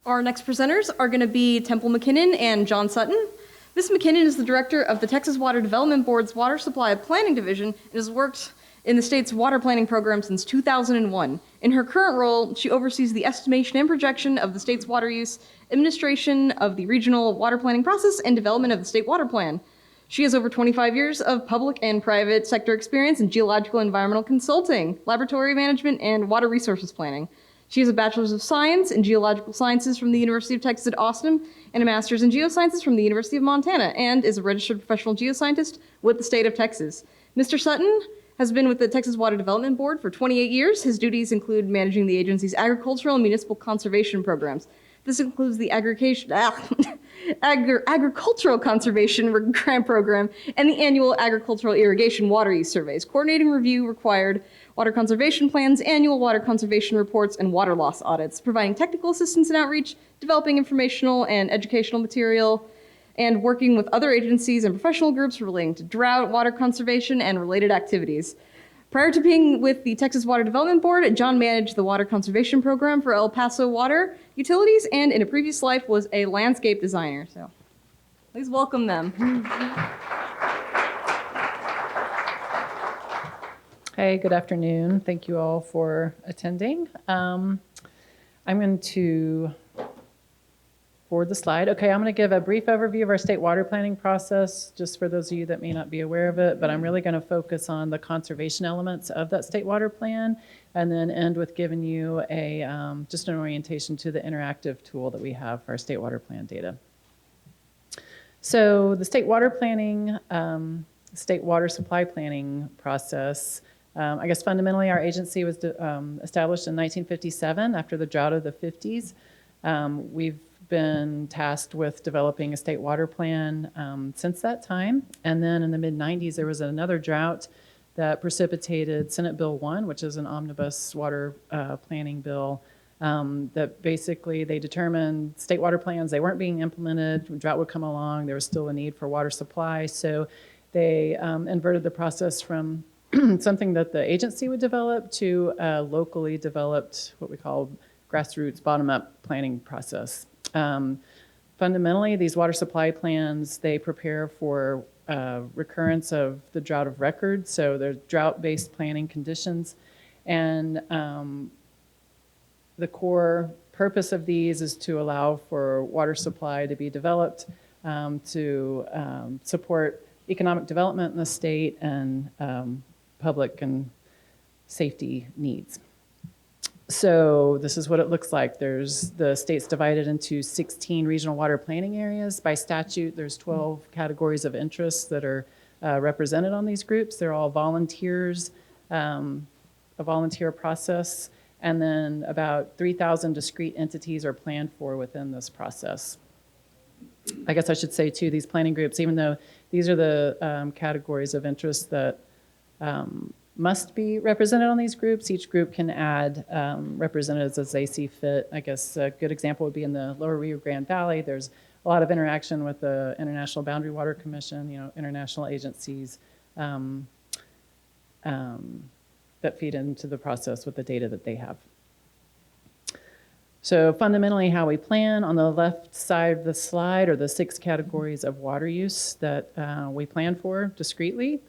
Our next presenters are going to be Temple Mckinnon and John Sutton. Ms. Mckinnon is the director of the Texas Water Development Board's Water Supply Planning Division and has worked in the state's water planning program since 2001. In her current role, she oversees the estimation and projection of the state's water use, administration of the regional water planning process, and development of the state water plan. She has over 25 years of public and private sector experience in geological and environmental consulting, laboratory management, and water resources planning. She has a Bachelor's of Science in Geological Sciences from the University of Texas at Austin and a Master's in Geosciences from the University of Montana, and is a registered professional geoscientist with the state of Texas. Mr. Sutton has been with the Texas Water Development Board for 28 years. His duties include managing the agency's agricultural and municipal conservation programs. This includes the agricultural conservation grant program and the annual agricultural irrigation water use surveys, coordinating review required water conservation plans, annual water conservation reports, and water loss audits, providing technical assistance and outreach, developing informational and educational material, and working with other agencies and professional groups relating to drought, water conservation, and related activities. Prior to being with the Texas Water Development Board, John managed the water conservation program for El Paso Water Utilities, and in a previous life was a landscape designer. So please welcome them. Hey, good afternoon. Thank you all for attending. I'm going to forward the slide. Okay, I'm going to give a brief overview of our state water planning process, just for those of you that may not be aware of it, but I'm really going to focus on the conservation elements of that state water plan, and then end with giving you a just an orientation to the interactive tool that we have for our state water plan data. So the state water planning, state water supply planning process, I guess fundamentally our agency was established in 1957 after the drought of the 50s. We've been tasked with developing a state water plan since that time. And then in the mid-90s, there was another drought that precipitated Senate Bill 1, which is an omnibus water planning bill, that basically they determined state water plans, they weren't being implemented, drought would come along, there was still a need for water supply. So they inverted the process from something that the agency would develop to a locally developed, what we call grassroots bottom-up planning process. Fundamentally, these water supply plans, they prepare for recurrence of the drought of record, so they're drought-based planning conditions. And the core purpose of these is to allow for water supply to be developed to support economic development in the state and public and safety needs. So this is what it looks like. The state's divided into 16 regional water planning areas. By statute, there's 12 categories of interest that are represented on these groups. They're all volunteers, a volunteer process, and then about 3,000 discrete entities are planned for within this process. I guess I should say too, these planning groups, even though these are the categories of interest that must be represented on these groups. Each group can add representatives as they see fit. I guess a good example would be in the Lower Rio Grande Valley. There's a lot of interaction with the International Boundary Water Commission, international agencies that feed into the process with the data that they have. So fundamentally how we plan, on the left side of the slide are the 6 categories of water use that we plan for discretely.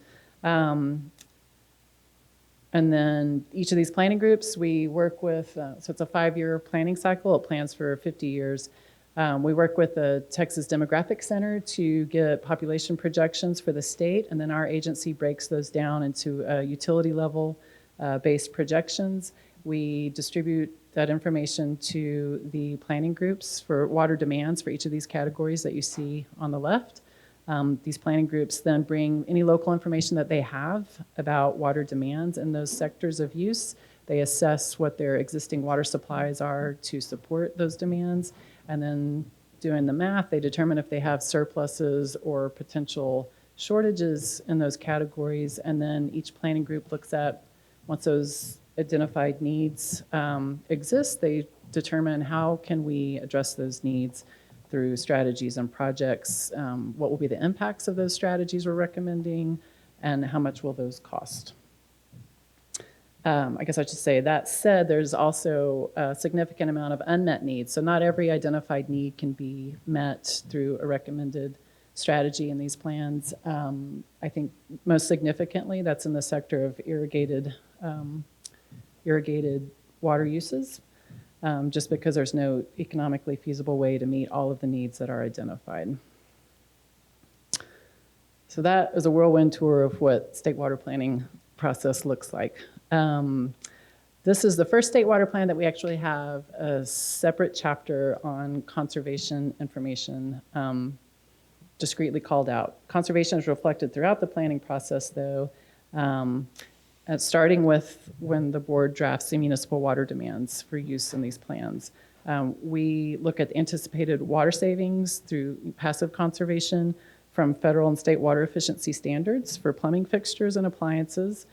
And then each of these planning groups we work with, so it's a 5-year planning cycle, it plans for 50 years. We work with the Texas Demographic Center to get population projections for the state, and then our agency breaks those down into utility level based projections. We distribute that information to the planning groups for water demands for each of these categories that you see on the left. These planning groups then bring any local information that they have about water demands in those sectors of use. They assess what their existing water supplies are to support those demands, and then doing the math, they determine if they have surpluses or potential shortages in those categories, and then each planning group looks at, once those identified needs exist, they determine how can we address those needs through strategies and projects, what will be the impacts of those strategies we're recommending, and how much will those cost. I guess I should say, that said, there's also a significant amount of unmet needs. So not every identified need can be met through a recommended strategy in these plans. I think most significantly, that's in the sector of irrigated water uses, just because there's no economically feasible way to meet all of the needs that are identified. So that is a whirlwind tour of what state water planning process looks like. This is the first state water plan that we actually have a separate chapter on conservation information discreetly called out. Conservation is reflected throughout the planning process, though, starting with when the board drafts the municipal water demands for use in these plans. We look at the anticipated water savings through passive conservation from federal and state water efficiency standards for plumbing fixtures and appliances,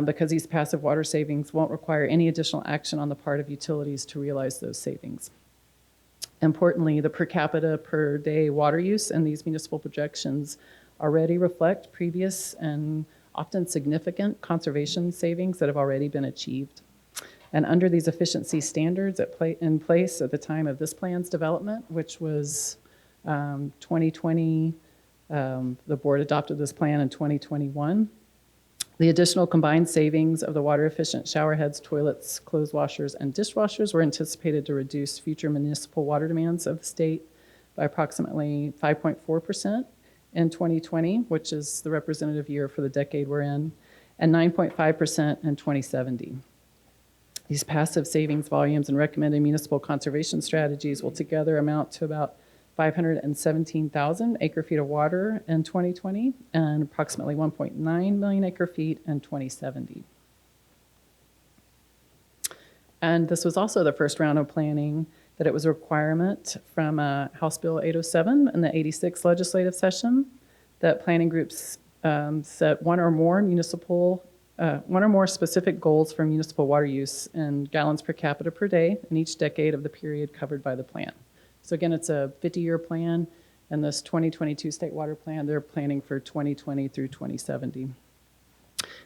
because these passive water savings won't require any additional action on the part of utilities to realize those savings. Importantly, the per capita per day water use in these municipal projections already reflect previous and often significant conservation savings that have already been achieved. And under these efficiency standards in place at the time of this plan's development, which was 2020, the board adopted this plan in 2021. The additional combined savings of the water efficient shower heads, toilets, clothes washers, and dishwashers were anticipated to reduce future municipal water demands of the state by approximately 5.4% in 2020, which is the representative year for the decade we're in, and 9.5% in 2070. These passive savings volumes and recommended municipal conservation strategies will together amount to about 517,000 acre feet of water in 2020 and approximately 1.9 million acre feet in 2070. And this was also the first round of planning that it was a requirement from House Bill 807 in the 86th legislative session that planning groups set one or more specific goals for municipal water use in gallons per capita per day in each decade of the period covered by the plan. So again, it's a 50-year plan, and this 2022 state water plan, they're planning for 2020 through 2070.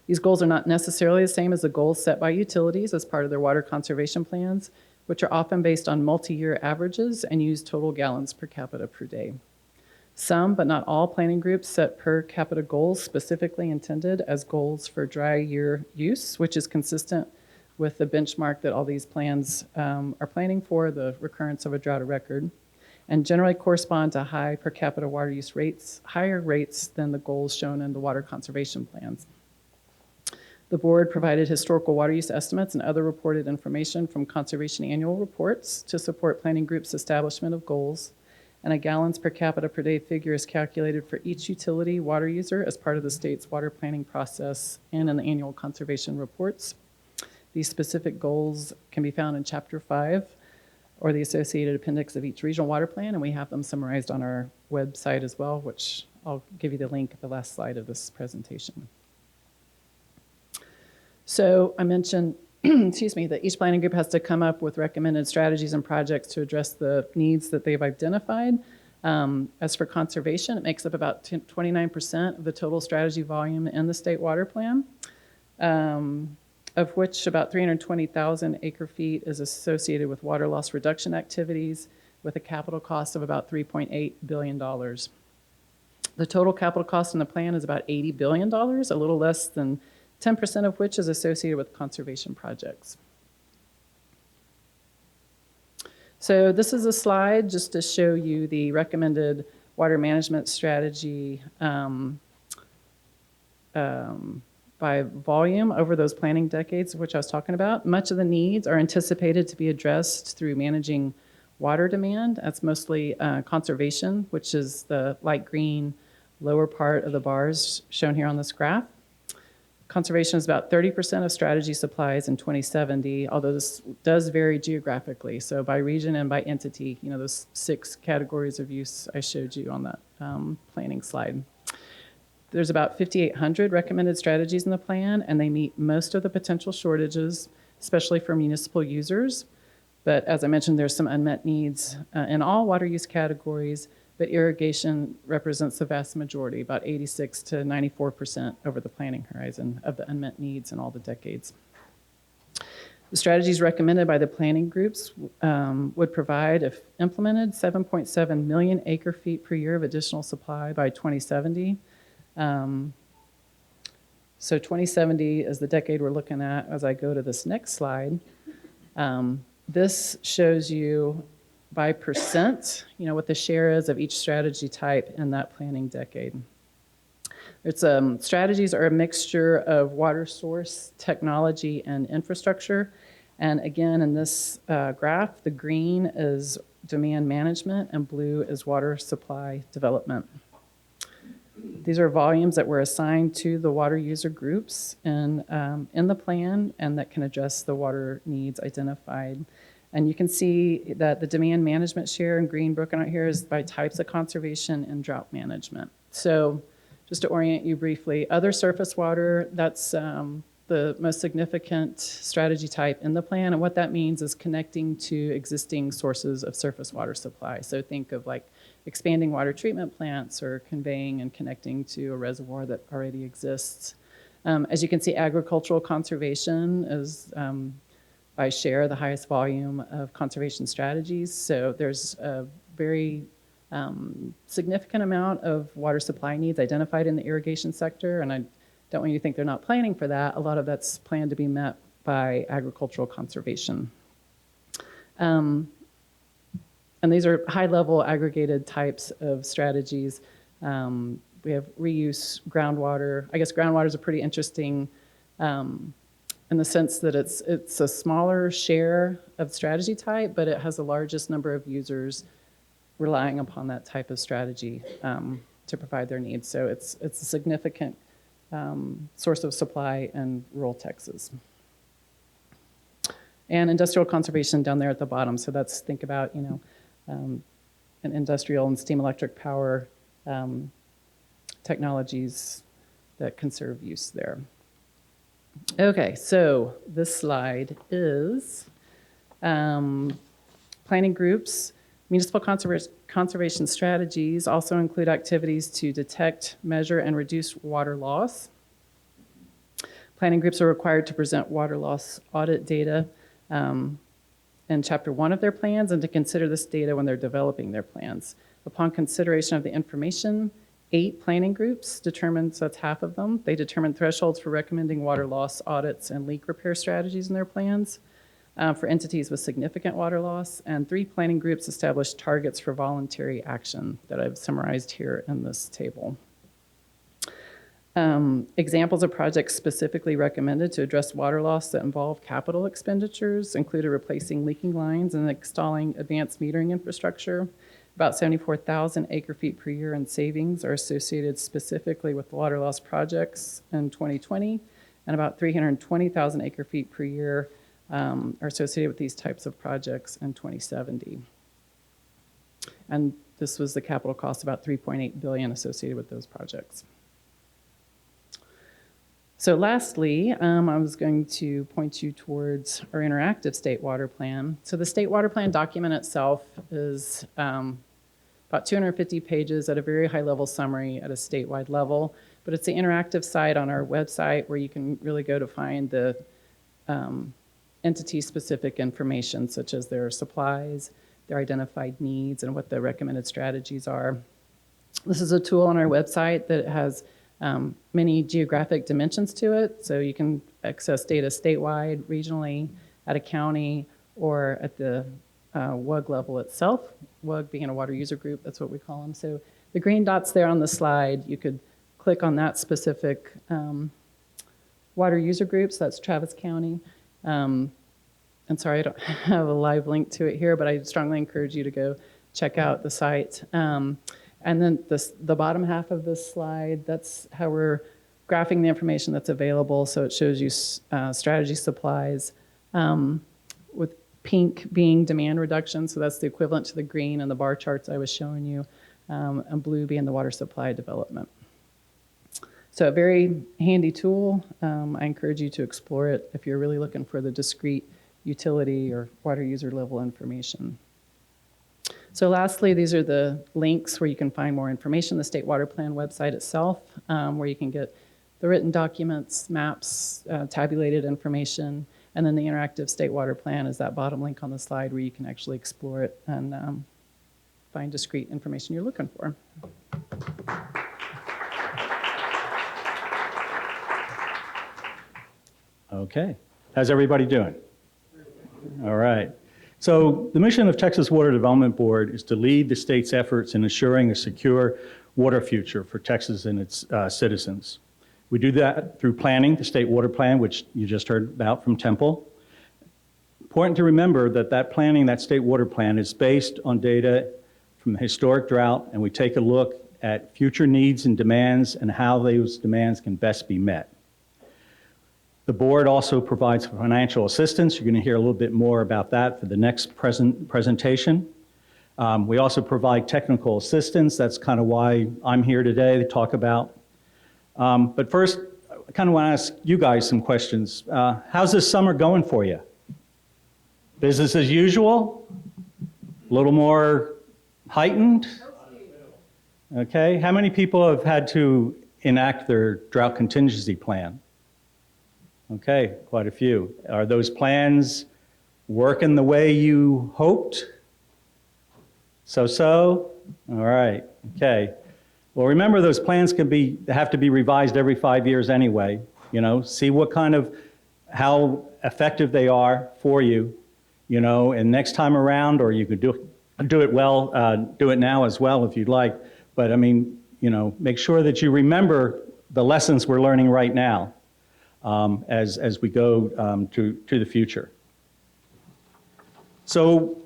These goals are not necessarily the same as the goals set by utilities as part of their water conservation plans, which are often based on multi-year averages and use total gallons per capita per day. Some, but not all, planning groups set per capita goals specifically intended as goals for dry year use, which is consistent with the benchmark that all these plans are planning for, the recurrence of a drought record, and generally correspond to high per capita water use rates, higher rates than the goals shown in the water conservation plans. The board provided historical water use estimates and other reported information from conservation annual reports to support planning groups' establishment of goals, and a gallons per capita per day figure is calculated for each utility water user as part of the state's water planning process and in the annual conservation reports. These specific goals can be found in Chapter 5 or the associated appendix of each regional water plan, and we have them summarized on our website as well, which I'll give you the link at the last slide of this presentation. So I mentioned, excuse me, that each planning group has to come up with recommended strategies and projects to address the needs that they've identified. As for conservation, it makes up about 29% of the total strategy volume in the state water plan. Of which about 320,000 acre feet is associated with water loss reduction activities with a capital cost of about $3.8 billion. The total capital cost in the plan is about $80 billion, a little less than 10% of which is associated with conservation projects. So this is a slide just to show you the recommended water management strategy by volume over those planning decades, which I was talking about. Much of the needs are anticipated to be addressed through managing water demand. That's mostly conservation, which is the light green lower part of the bars shown here on this graph. Conservation is about 30% of strategy supplies in 2070, although this does vary geographically. So by region and by entity, you know, those 6 categories of use I showed you on that planning slide. There's about 5,800 recommended strategies in the plan, and they meet most of the potential shortages, especially for municipal users. But as I mentioned, there's some unmet needs in all water use categories, but irrigation represents the vast majority, about 86 to 94% over the planning horizon of the unmet needs in all the decades. The strategies recommended by the planning groups would provide, if implemented, 7.7 million acre feet per year of additional supply by 2070. So 2070 is the decade we're looking at as I go to this next slide. This shows you by percent, what the share is of each strategy type in that planning decade. Strategies are a mixture of water source, technology, and infrastructure. And again, in this graph, the green is demand management and blue is water supply development. These are volumes that were assigned to the water user groups in the plan and that can address the water needs identified. And you can see that the demand management share in green broken out here is by types of conservation and drought management. So just to orient you briefly, other surface water, that's the most significant strategy type in the plan. And what that means is connecting to existing sources of surface water supply. So think of like expanding water treatment plants or conveying and connecting to a reservoir that already exists. As you can see, agricultural conservation is by share the highest volume of conservation strategies. So there's a very significant amount of water supply needs identified in the irrigation sector, and I don't want you to think they're not planning for that. A lot of that's planned to be met by agricultural conservation. And these are high-level aggregated types of strategies. We have reuse groundwater. I guess groundwater is a pretty interesting in the sense that it's a smaller share of strategy type, but it has the largest number of users relying upon that type of strategy to provide their needs. So it's a significant source of supply in rural Texas. And industrial conservation down there at the bottom. So that's, think about, an industrial and steam electric power technologies that conserve use there. Okay, so this slide is planning groups. Municipal conservation strategies also include activities to detect, measure, and reduce water loss. Planning groups are required to present water loss audit data in Chapter 1 of their plans and to consider this data when they're developing their plans. Upon consideration of the information, 8 planning groups determined, so that's half of them, they determined thresholds for recommending water loss audits and leak repair strategies in their plans for entities with significant water loss, and 3 planning groups established targets for voluntary action that I've summarized here in this table. Examples of projects specifically recommended to address water loss that involve capital expenditures included replacing leaking lines and installing advanced metering infrastructure. About 74,000 acre feet per year in savings are associated specifically with water loss projects in 2020, and about 320,000 acre feet per year are associated with these types of projects in 2070. And this was the capital cost, about $3.8 billion associated with those projects. So lastly, I was going to point you towards our interactive state water plan. So the state water plan document itself is about 250 pages at a very high level summary at a statewide level, but it's the interactive site on our website where you can really go to find the entity-specific information, such as their supplies, their identified needs, and what the recommended strategies are. This is a tool on our website that has many geographic dimensions to it, so you can access data statewide, regionally, at a county, or at the WUG level itself. WUG being a water user group, that's what we call them. So the green dots there on the slide, you could click on that specific water user group, so that's Travis County. And sorry, I don't have a live link to it here, but I strongly encourage you to go check out the site. And then the bottom half of this slide, that's how we're graphing the information that's available. So it shows you strategy supplies, with pink being demand reduction. So that's the equivalent to the green and the bar charts I was showing you, and blue being the water supply development. So a very handy tool. I encourage you to explore it if you're really looking for the discrete utility or water user level information. So lastly, these are the links where you can find more information, the State Water Plan website itself, where you can get the written documents, maps, tabulated information. And then the interactive state water plan is that bottom link on the slide where you can actually explore it and find discrete information you're looking for. Okay. How's everybody doing? All right. So the mission of Texas Water Development Board is to lead the state's efforts in ensuring a secure water future for Texas and its citizens. We do that through planning, the state water plan, which you just heard about from Temple. Important to remember that that planning, that state water plan, is based on data from the historic drought, and we take a look at future needs and demands and how those demands can best be met. The board also provides financial assistance. You're going to hear a little bit more about that for the next presentation. We also provide technical assistance. That's kind of why I'm here today to talk about. But first, I kind of want to ask you guys some questions. How's this summer going for you? Business as usual? A little more heightened? Okay. How many people have had to enact their drought contingency plan? Okay, quite a few. Are those plans working the way you hoped? So-so? All right, okay. Well, remember those plans have to be revised every 5 years anyway. You know, see how effective they are for you, you know, and next time around, or you could do it now as well if you'd like. But I mean, you know, make sure that you remember the lessons we're learning right now. As we go to the future. So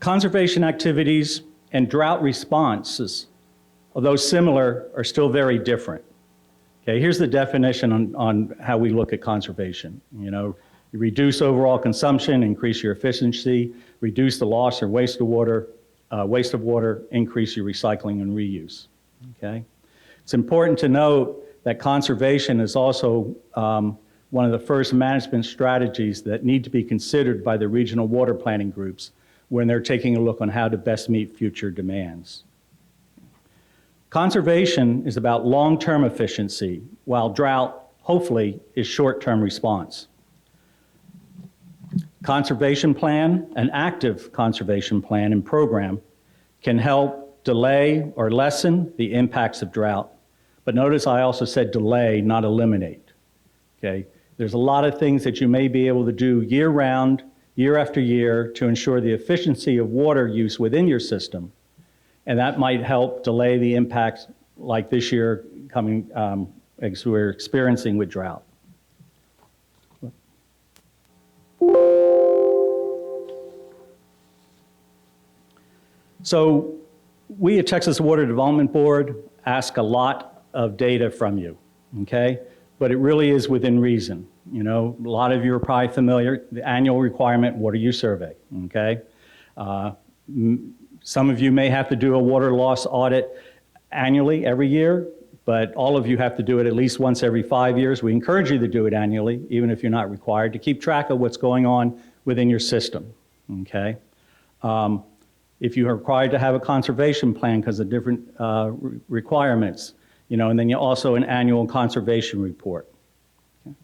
conservation activities and drought responses, although similar, are still very different. Okay, here's the definition on how we look at conservation. You know, you reduce overall consumption, increase your efficiency, reduce the loss or waste of water, increase your recycling and reuse. Okay, it's important to note that conservation is also one of the first management strategies that need to be considered by the regional water planning groups when they're taking a look on how to best meet future demands. Conservation is about long-term efficiency, while drought, hopefully, is short-term response. Conservation plan, an active conservation plan and program, can help delay or lessen the impacts of drought. But notice I also said delay, not eliminate. Okay? There's a lot of things that you may be able to do year-round, year after year, to ensure the efficiency of water use within your system. And that might help delay the impacts like this year coming, as we're experiencing with drought. So we at Texas Water Development Board ask a lot of data from you, okay? But it really is within reason. You know, a lot of you are probably familiar, the annual requirement water use survey, okay? Some of you may have to do a water loss audit annually, every year, but all of you have to do it at least once every 5 years. We encourage you to do it annually, even if you're not required, to keep track of what's going on within your system, okay? If you are required to have a conservation plan because of different requirements, you know, and then you also an annual conservation report. Okay.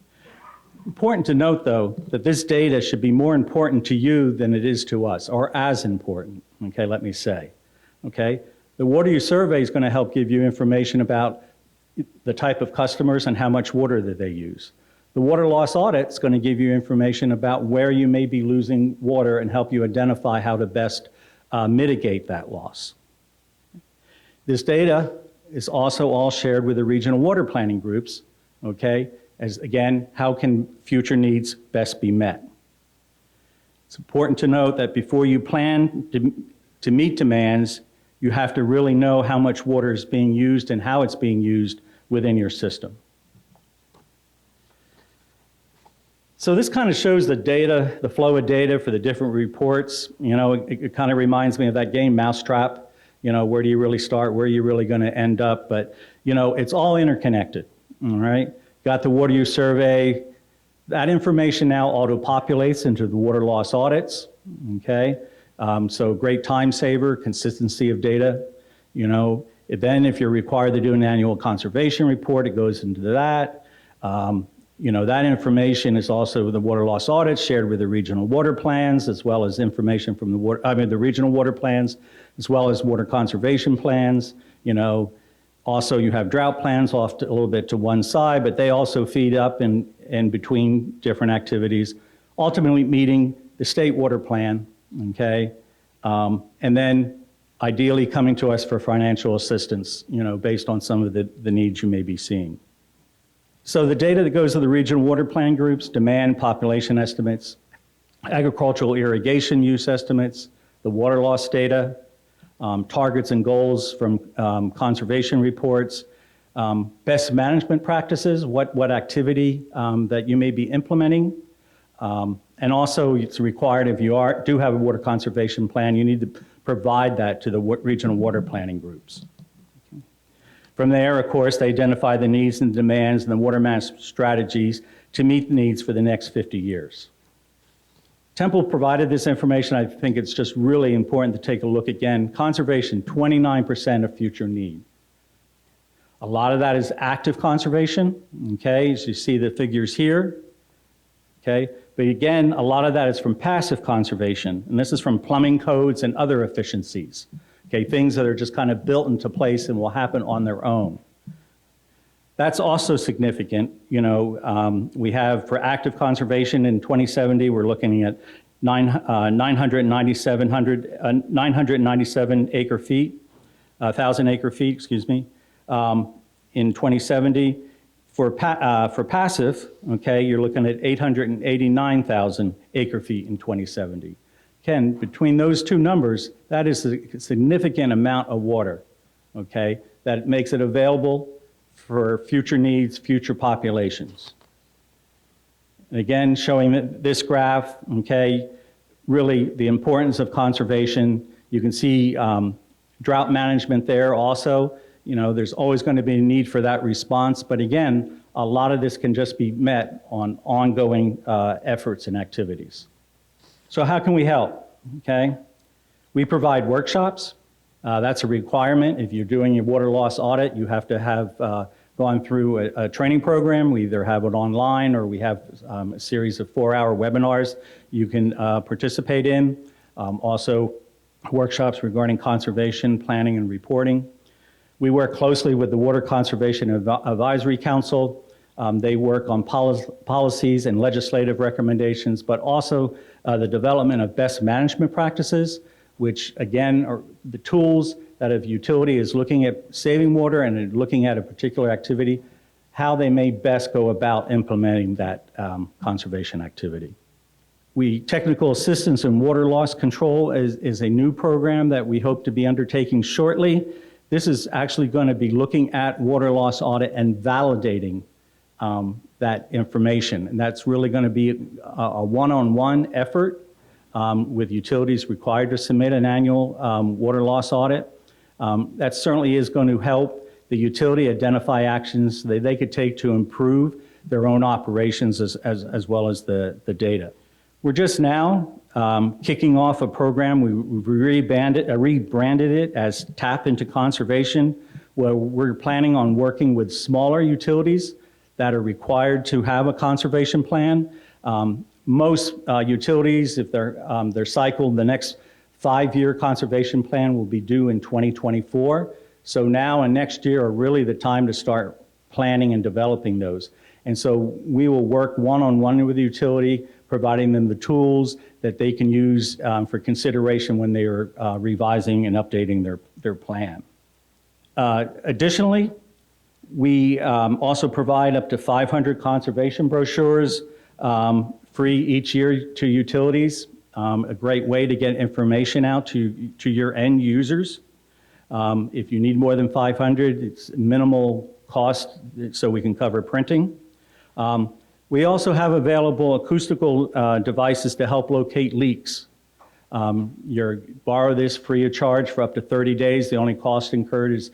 Important to note, though, that this data should be more important to you than it is to us, or as important, okay, let me say, okay? The water use survey is going to help give you information about the type of customers and how much water that they use. The water loss audit is going to give you information about where you may be losing water and help you identify how to best mitigate that loss. This data is also all shared with the regional water planning groups, okay? As again, how can future needs best be met? It's important to note that before you plan to meet demands, you have to really know how much water is being used and how it's being used within your system. So this kind of shows the data, the flow of data for the different reports. You know, it kind of reminds me of that game, Mousetrap. You know, where do you really start? Where are you really going to end up? But, you know, it's all interconnected, all right? Got the water use survey. That information now auto-populates into the water loss audits, okay? So great time saver, consistency of data. You know, then if you're required to do an annual conservation report, it goes into that. That information is also the water loss audits shared with the regional water plans, as well as information from the regional water plans, as well as water conservation plans. Also you have drought plans off a little bit to one side, but they also feed up in between different activities, ultimately meeting the state water plan, okay? And then ideally coming to us for financial assistance, based on some of the needs you may be seeing. So the data that goes to the regional water plan groups, demand, population estimates, agricultural irrigation use estimates, the water loss data, targets and goals from conservation reports, best management practices, what activity that you may be implementing. And also it's required if you do have a water conservation plan, you need to provide that to the regional water planning groups. From there, of course, they identify the needs and demands and the water management strategies to meet the needs for the next 50 years. Temple provided this information. I think it's just really important to take a look again. Conservation, 29% of future need. A lot of that is active conservation, okay, as you see the figures here, okay? But again, a lot of that is from passive conservation, and this is from plumbing codes and other efficiencies. Okay, things that are just kind of built into place and will happen on their own. That's also significant. We have for active conservation in 2070, we're looking at 997 acre feet, 1,000 acre feet, excuse me, in 2070. For passive, okay, you're looking at 889,000 acre feet in 2070. Again, between those two numbers, that is a significant amount of water, okay, that makes it available for future needs, future populations. And again, showing this graph, okay, really the importance of conservation. You can see drought management there also. There's always going to be a need for that response, but again, a lot of this can just be met on ongoing efforts and activities. So how can we help? Okay, we provide workshops. That's a requirement. If you're doing your water loss audit, you have to have gone through a training program. We either have it online or we have a series of 4-hour webinars you can participate in. Also, workshops regarding conservation, planning, and reporting. We work closely with the Water Conservation Advisory Council. They work on policies and legislative recommendations, but also the development of best management practices, which again are the tools that if utility is looking at saving water and looking at a particular activity, how they may best go about implementing that conservation activity. Technical assistance in water loss control is a new program that we hope to be undertaking shortly. This is actually going to be looking at water loss audit and validating that information. And that's really going to be a one-on-one effort with utilities required to submit an annual water loss audit. That certainly is going to help the utility identify actions that they could take to improve their own operations as well as the data. We're just now kicking off a program. We've rebranded it as Tap into Conservation, where we're planning on working with smaller utilities that are required to have a conservation plan. Most utilities, if they're cycled, the next 5-year conservation plan will be due in 2024. So now and next year are really the time to start planning and developing those. And so we will work one-on-one with the utility, providing them the tools that they can use for consideration when they are revising and updating their plan. Additionally, we also provide up to 500 conservation brochures free each year to utilities. A great way to get information out to your end users. If you need more than 500, it's minimal cost so we can cover printing. We also have available acoustical devices to help locate leaks. You borrow this free of charge for up to 30 days. The only cost incurred is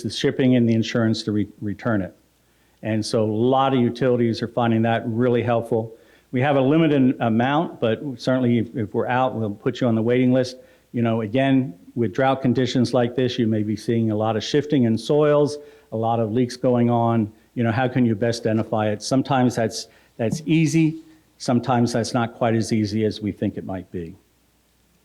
the shipping and the insurance to return it. And so a lot of utilities are finding that really helpful. We have a limited amount, but certainly if we're out, we'll put you on the waiting list. Again, with drought conditions like this, you may be seeing a lot of shifting in soils, a lot of leaks going on, how can you best identify it? Sometimes that's easy, sometimes that's not quite as easy as we think it might be.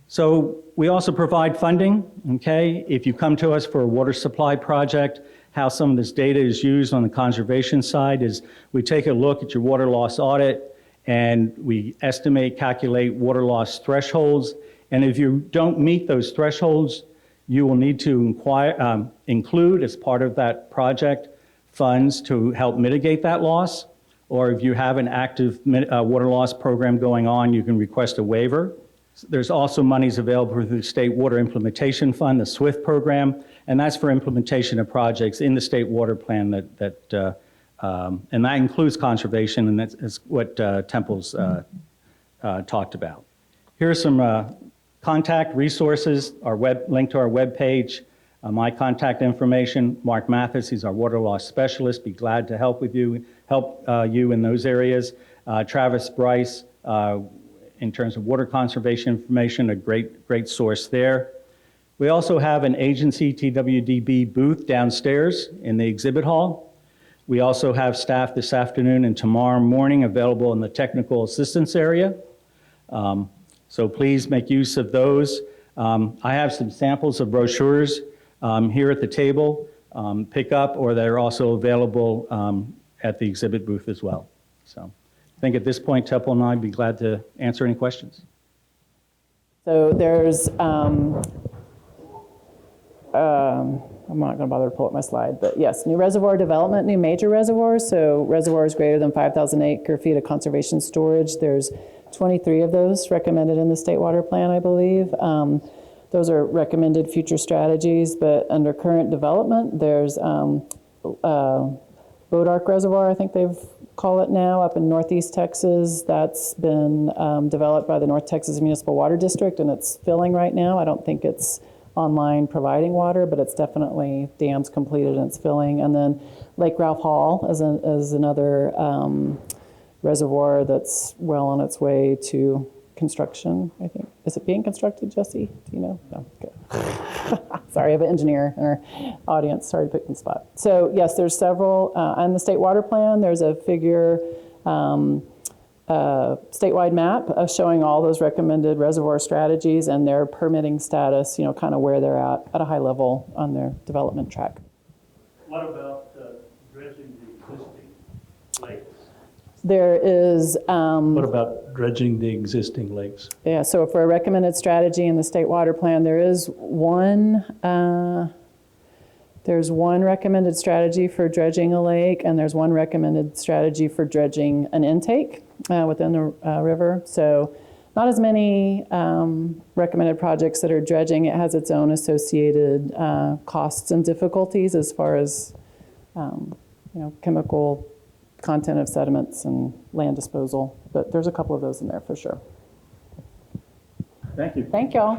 So we also provide funding, okay? If you come to us for a water supply project, how some of this data is used on the conservation side is we take a look at your water loss audit and we estimate, calculate water loss thresholds. And if you don't meet those thresholds, you will need to include as part of that project funds to help mitigate that loss. Or if you have an active water loss program going on, you can request a waiver. There's also monies available through the State Water Implementation Fund, the SWIFT program, and that's for implementation of projects in the state water plan and that includes conservation, and that's what Temple's talked about. Here are some contact resources, link to our webpage, my contact information. Mark Mathis, he's our water loss specialist, be glad to help you in those areas. Travis Bryce, in terms of water conservation information, a great source there. We also have an agency TWDB booth downstairs in the exhibit hall. We also have staff this afternoon and tomorrow morning available in the technical assistance area. So please make use of those. I have some samples of brochures here at the table. Pick up, or they're also available at the exhibit booth as well. So I think at this point, Temple and I would be glad to answer any questions. So there's, I'm not going to bother to pull up my slide, but yes, new reservoir development, new major reservoirs. So reservoirs greater than 5,000 acre feet of conservation storage. There's 23 of those recommended in the state water plan, I believe. Those are recommended future strategies, but under current development, there's Bodark Reservoir, I think they've call it now, up in Northeast Texas. That's been developed by the North Texas Municipal Water District, and it's filling right now. I don't think it's online providing water, but it's definitely dams completed and it's filling. And then Lake Ralph Hall is another reservoir that's well on its way to construction, I think. Is it being constructed, Jesse? Do you know? No, good. Sorry, I have an engineer in our audience. Sorry to put you on the spot. So yes, there's several. On the state water plan, there's a figure, statewide map showing all those recommended reservoir strategies and their permitting status, kind of where they're at a high level on their development track. What about dredging the existing lakes? There is... What about dredging the existing lakes? Yeah, so for a recommended strategy in the state water plan, there's one recommended strategy for dredging a lake, and there's one recommended strategy for dredging an intake within the river. So not as many recommended projects that are dredging. It has its own associated costs and difficulties as far as chemical content of sediments and land disposal, but there's a couple of those in there for sure. Thank you. Thank y'all.